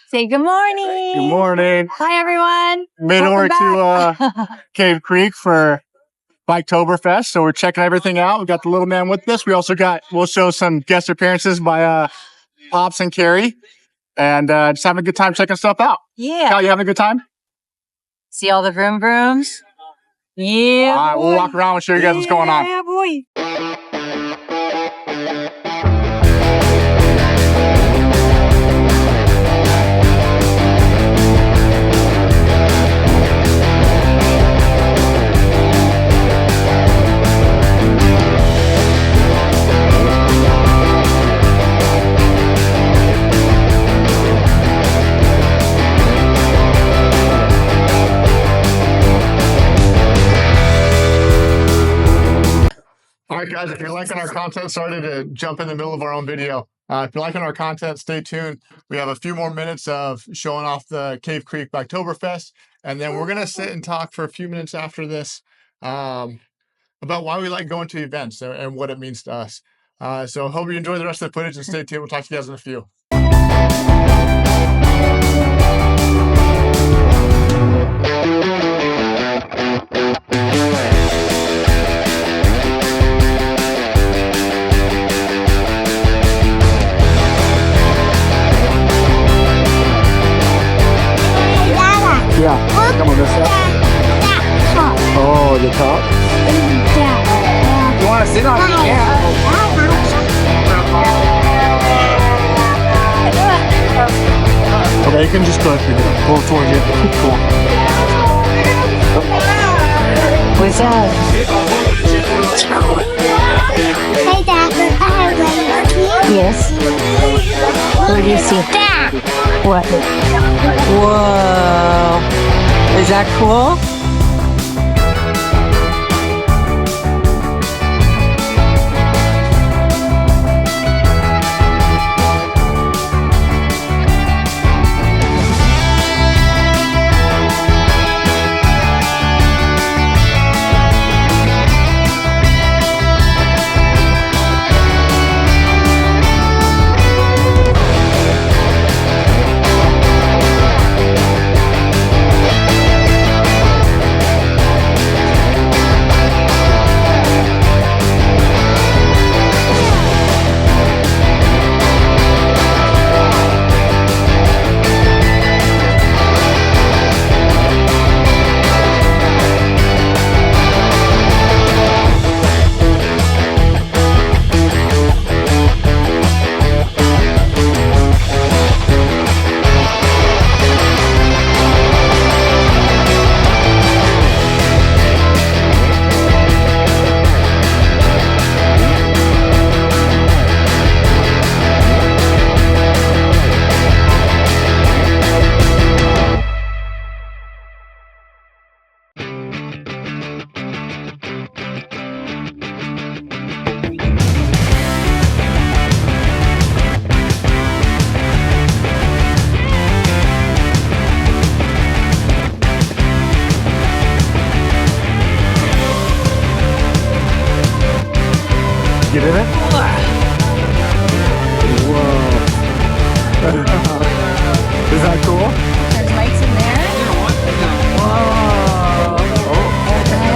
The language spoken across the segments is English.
Say good morning. Good morning. Hi, everyone. Made it over to Cave Creek for Biketoberfest, so we're checking everything out. We got the little man with us. We'll show some guest appearances by Pops and Carrie, and just having a good time checking stuff out. Yeah. Cal, you having a good time? See all the vroom vrooms? Yeah. All right, we'll walk around and show you guys what's going on. Yeah, boy. All right, guys, if you're liking our content, sorry to jump in the middle of our own video. If you're liking our content, stay tuned. We have a few more minutes of showing off the Cave Creek Biketoberfest, and then we're going to sit and talk for a few minutes after this about why we like going to events and what it means to us. So hope you enjoy the rest of the footage and stay tuned. We'll talk to you guys in a few. Yeah, come on this side. Oh, the top? You want to sit on it? Yeah. Okay, you can just pull towards you. Cool. What's that? Hey, Dad. Yes. What do you see? What? Whoa. Is that cool? Get in it? Whoa. Is that cool? There's lights in there. Whoa. Hey.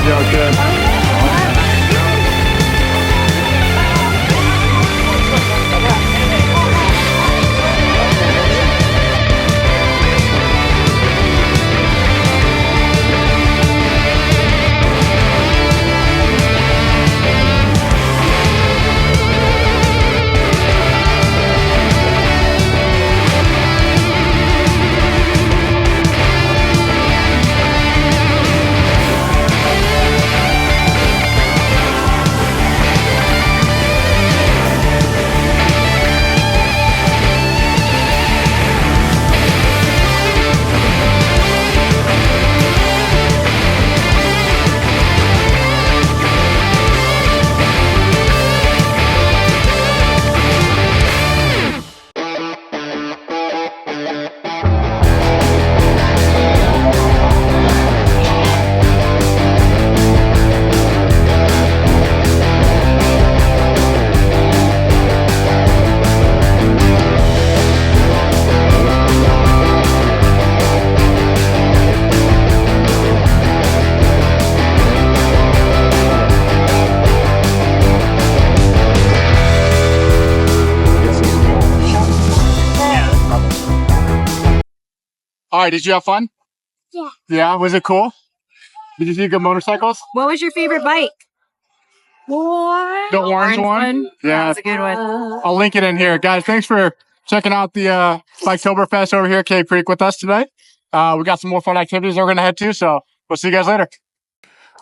Yeah, good. All right, did you have fun? Yeah. Yeah, was it cool? Did you see good motorcycles? What was your favorite bike? The orange one? Yeah, That's a good one. I'll link it in here. Guys, thanks for checking out the Biketoberfest over here at Cave Creek with us today. We got some more fun activities we're going to head to, so we'll see you guys later.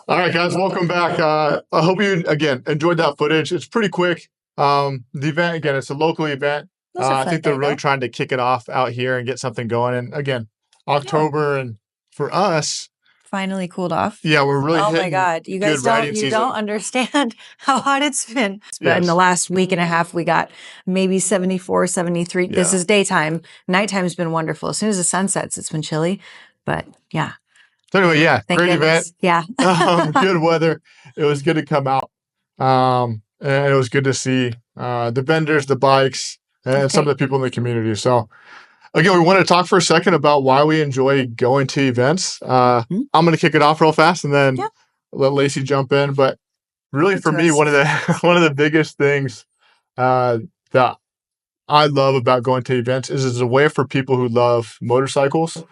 All right, guys, welcome back. I hope you, again, enjoyed that footage. It's pretty quick. The event, again, it's a local event. I think they're really trying to kick it off out here and get something going. And again, October, and for us, Finally cooled off. yeah, we're really Oh my hitting God. You guys good riding you season. don't understand how hot it's been. But Yes. in the last week and a half, we got maybe 74, 73. This Yeah. is daytime. Nighttime's been wonderful. As soon as the sun sets, it's been chilly. But yeah. So anyway, yeah, Thank great goodness. event. Yeah. Good weather. It was good to come out. And it was good to see the vendors, the bikes, and some of the people in the community. So again, we want to talk for a second about why we enjoy going to events. I'm going to kick it off real fast and then let Lacey jump in. But really, for me, one of the biggest things that I love about going to events is it's a way for people who love motorcycles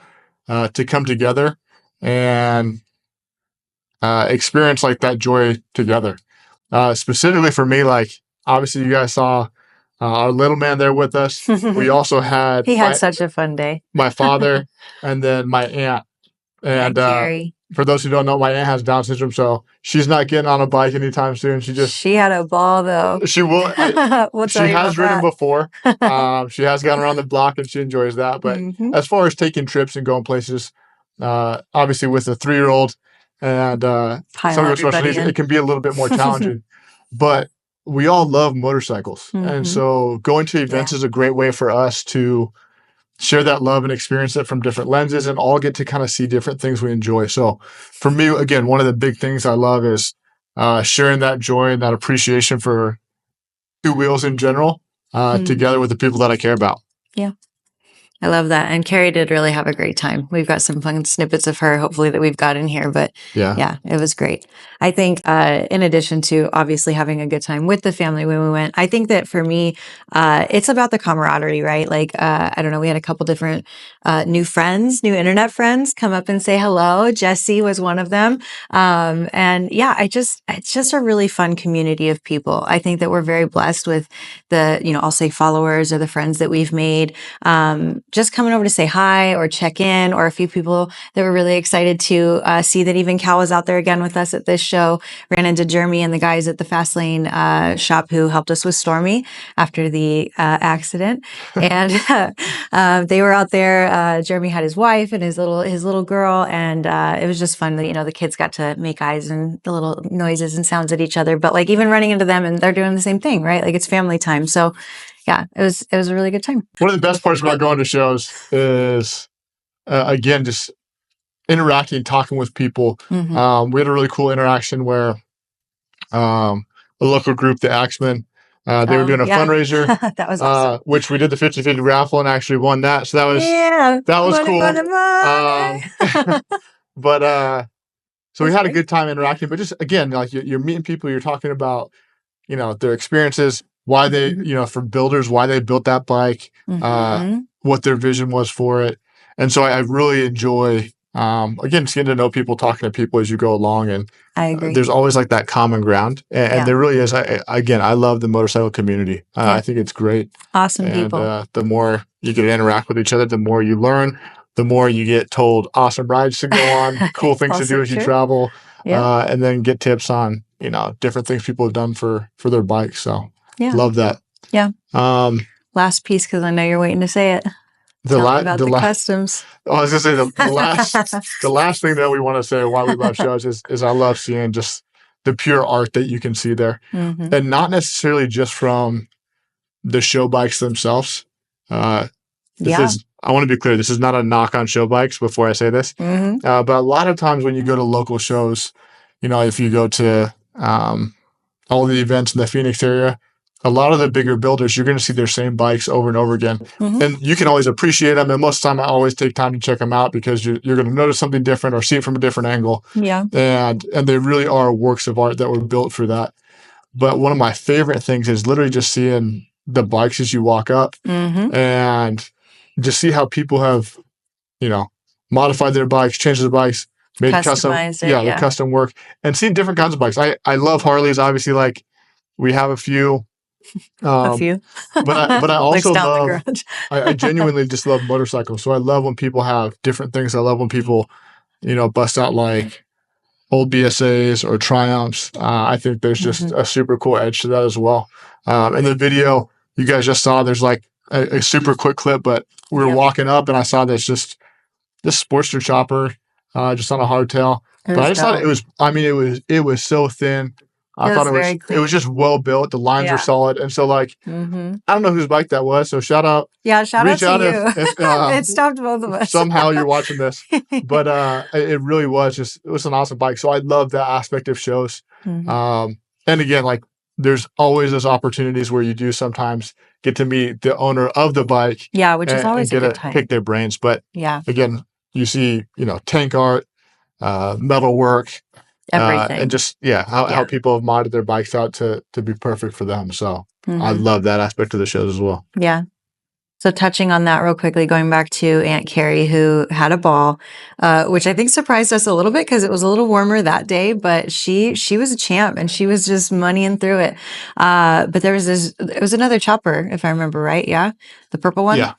to come together and experience like that joy together. Specifically for me, like obviously you guys saw our little man there with us. We also had He had such a fun day. My father and then my aunt. And for those who don't know, my aunt has Down syndrome, so she's not getting on a bike anytime soon. She had a ball though. She will. She has ridden before. She has gone around the block and she enjoys that. But as far as taking trips and going places, obviously with a 3-year-old and some of special needs, it can be a little bit more challenging. But we all love motorcycles, and so going to events is a great way for us to share that love and experience it from different lenses and all get to kind of see different things we enjoy. So for me, again, one of the big things I love is sharing that joy and that appreciation for two wheels in general together with the people that I care about. Yeah. I love that. And Carrie did really have a great time. We've got some fun snippets of her, hopefully, that we've got in here. But yeah, it was great. I think in addition to obviously having a good time with the family when we went, I think that for me, it's about the camaraderie, right? Like, I don't know, we had a couple different new internet friends come up and say hello. Jessie was one of them. And yeah, it's just a really fun community of people. I think that we're very blessed with the, I'll say followers or the friends that we've made. Just coming over to say hi or check in, or a few people that were really excited to see that even Cal was out there again with us at this show. Ran into Jeremy and the guys at the Fast Lane shop who helped us with Stormy after the accident. And they were out there. Jeremy had his wife and his little girl, and it was just fun that, the kids got to make eyes and the little noises and sounds at each other. But like even running into them and they're doing the same thing, right? Like it's family time. So yeah, it was a really good time. One of the best parts about going to shows is, again, just interacting, talking with people. We had a really cool interaction where a local group, the Axemen, they were doing a fundraiser. That was awesome. Which we did the 50-50 raffle and actually won that. So that was cool. But So we had a good time interacting, but just again, like you're meeting people, you're talking about, their experiences, why they, for builders, why they built that bike, what their vision was for it. And so I really enjoy, again, just getting to know people, talking to people as you go along. And I agree. There's always like that common ground. And there really is. I love the motorcycle community. I think it's great. Awesome people. The more you get to interact with each other, the more you learn, the more you get told awesome rides to go on, cool things to do as you travel, and then get tips on, different things people have done for their bikes. So love that. Yeah. Last piece, because I know you're waiting to say it. The customs. I was going to say the last thing that we want to say why we love shows is I love seeing just the pure art that you can see there, and not necessarily just from the show bikes themselves. I want to be clear. This is not a knock on show bikes before I say this, but a lot of times when you go to local shows, if you go to all the events in the Phoenix area, a lot of the bigger builders, you're going to see their same bikes over and over again. And you can always appreciate them. And most of the time, I always take time to check them out because you're going to notice something different or see it from a different angle. Yeah. And they really are works of art that were built for that. But one of my favorite things is literally just seeing the bikes as you walk up and just see how people have, modified their bikes, changed their bikes, made the custom work, and seeing different kinds of bikes. I love Harleys. Obviously, like we have a few. But I also love, I genuinely just love motorcycles. So I love when people have different things. I love when people, bust out like old BSAs or Triumphs. I think there's just a super cool edge to that as well. In the video you guys just saw, there's like a super quick clip, but we were walking up and I saw this Sportster chopper just on a hardtail. But I just thought it was so thin. I thought it was just well built. The lines were solid. And so like, I don't know whose bike that was. So shout out. Yeah. Shout out to you. If, it stopped both of us. Somehow you're watching this, but it really was it was an awesome bike. So I love that aspect of shows. And again, like there's always those opportunities where you do sometimes get to meet the owner of the bike. Yeah. Which is always a good time. Pick their brains. But again, you see, tank art, metal work, everything. and just how people have modded their bikes out to be perfect for them. So I love that aspect of the shows as well. Yeah. So touching on that real quickly, going back to Aunt Carrie, who had a ball, which I think surprised us a little bit because it was a little warmer that day, but she was a champ and she was just moneying through it. But it was another chopper, if I remember right. Yeah. The purple one. Yeah.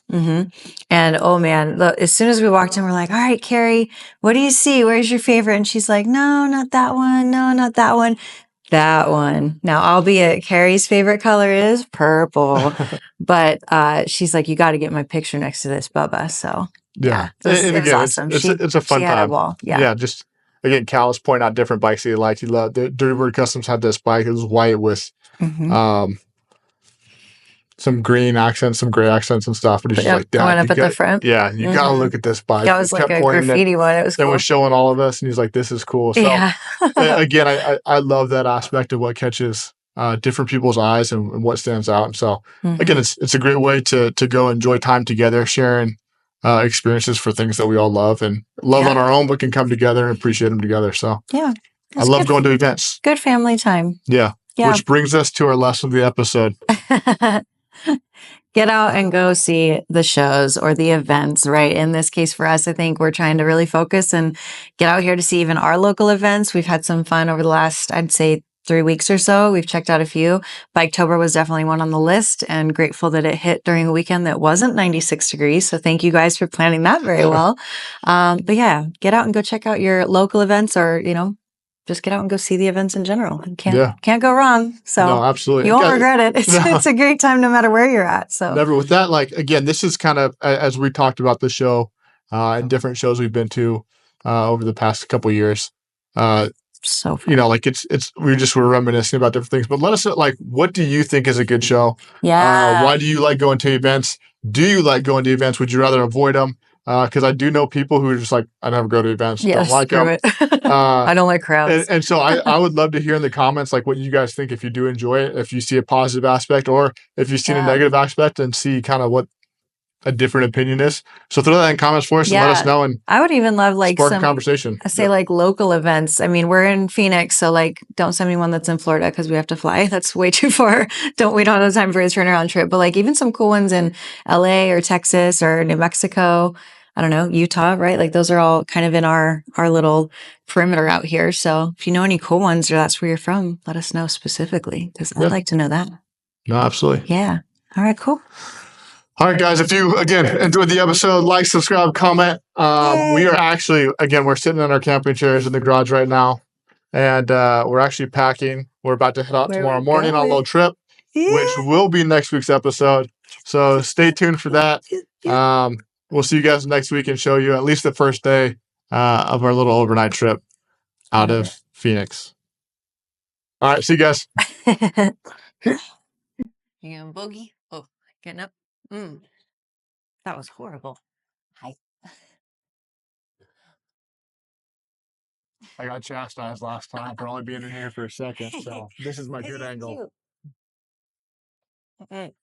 And oh man, as soon as we walked in, we're like, all right, Carrie, what do you see? Where's your favorite? And she's like, no, not that one. No, not that one. That one. Now, albeit Carrie's favorite color is purple, but she's like, you got to get my picture next to this Bubba. So yeah, it was awesome. It's a fun time. Yeah. Just again, Cal was pointing out different bikes that he liked. He loved the Dirty Bird Customs had this bike. It was white with some green accents, some gray accents and stuff. But he's just like, Dad, up at the front. Yeah, you got to look at this bike. That was like a graffiti one. It was cool. And was showing all of us, and he's like, this is cool. So again, I love that aspect of what catches different people's eyes and what stands out. And so again, it's a great way to go enjoy time together, sharing experiences for things that we all love and love on our own, but can come together and appreciate them together. So I love going to events. Good family time. Yeah. Which brings us to our lesson of the episode. Get out and go see the shows or the events, right? In this case for us, I think we're trying to really focus and get out here to see even our local events. We've had some fun over the last, I'd say, 3 weeks or so. We've checked out a few. Biketober was definitely one on the list and grateful that it hit during a weekend that wasn't 96 degrees. So thank you guys for planning that very well. But yeah, get out and go check out your local events or, just get out and go see the events in general. Can't go wrong. So no, absolutely. You won't regret it. It's a great time no matter where you're at. So never with that. Like, again, this is kind of, as we talked about the show and different shows we've been to over the past couple of years. So fun. Like we just were reminiscing about different things, but let us know, like, what do you think is a good show? Yeah. Why do you like going to events? Do you like going to events? Would you rather avoid them? Because I do know people who are just like, I never go to events. Don't like them. I don't like crowds. And so I would love to hear in the comments, like, what you guys think if you do enjoy it, if you see a positive aspect or if you've seen a negative aspect and see kind of what a different opinion is. So throw that in comments for us and let us know. And I would even love like spark a some conversation. say like local events. I mean, we're in Phoenix, so like don't send me one that's in Florida because we have to fly. That's way too far. We don't have time for a turnaround trip. But like even some cool ones in LA or Texas or New Mexico. I don't know, Utah, right? Like those are all kind of in our little perimeter out here. So if you know any cool ones or that's where you're from, let us know specifically because I'd like to know that. No, absolutely. Yeah. All right, cool. All right, guys, if you, again, enjoyed the episode, like, subscribe, comment. We are actually, again, we're sitting in our camping chairs in the garage right now, and we're actually packing. We're about to head out tomorrow morning on a little trip, which will be next week's episode. So stay tuned for that. We'll see you guys next week and show you at least the first day of our little overnight trip out of Phoenix. All right, see you guys. You gonna boogie? Oh, getting up. That was horrible. Hi. I got chastised last time for only being in here for a second, so this is my good angle. Cute.